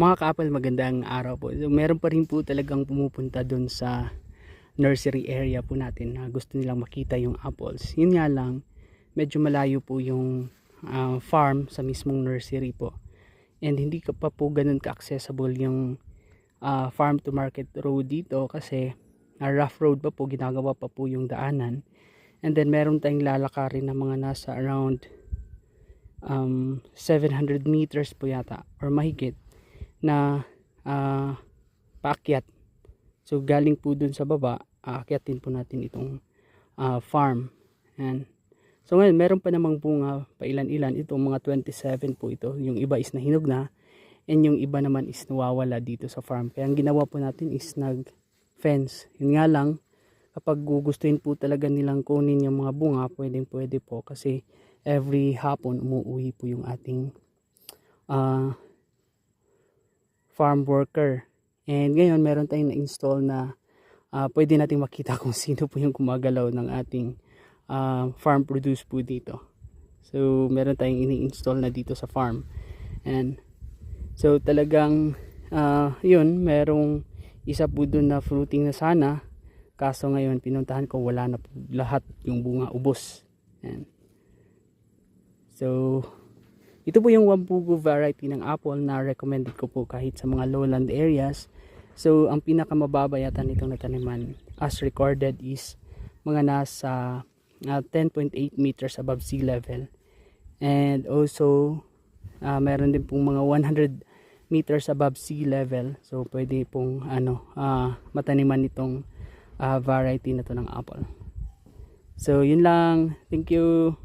Mga ka-apple, magandang araw po. So, meron pa rin po talagang pumupunta doon sa nursery area po natin na gusto nilang makita yung apples. Yun nga lang, medyo malayo po yung farm sa mismong nursery po. And hindi ka pa po ganun ka-accessible yung farm to market road dito kasi rough road pa po, ginagawa pa po yung daanan. And then meron tayong lalakarin na mga nasa around 700 meters po yata or mahigit na paakyat. So galing po dun sa baba, aakyatin po natin itong farm. And so ngayon meron pa namang bunga pa ilan-ilan. Itong mga 27 po ito. Yung iba is nahinog na and yung iba naman is nawawala dito sa farm. Kaya ang ginawa po natin is nag-fence. Yun nga lang, kapag gugustuhin po talaga nilang kunin yung mga bunga, pwede po kasi every hapon umuwi po yung ating farm worker. And ngayon meron tayong na-install na pwede nating makita kung sino po yung gumagalaw ng ating farm produce po dito. So meron tayong ini-install na dito sa farm. And so talagang yun, merong isa po dun na fruiting na sana. Kaso ngayon pinuntahan ko, wala na po lahat yung bunga, ubos. And so ito po yung Wambugu variety ng apple na recommended ko po kahit sa mga lowland areas. So ang pinakamababa yata nitong nataniman as recorded is mga nasa 10.8 meters above sea level. And also meron din pong mga 100 meters above sea level. So pwede pong mataniman itong variety na to ng apple. So yun lang. Thank you.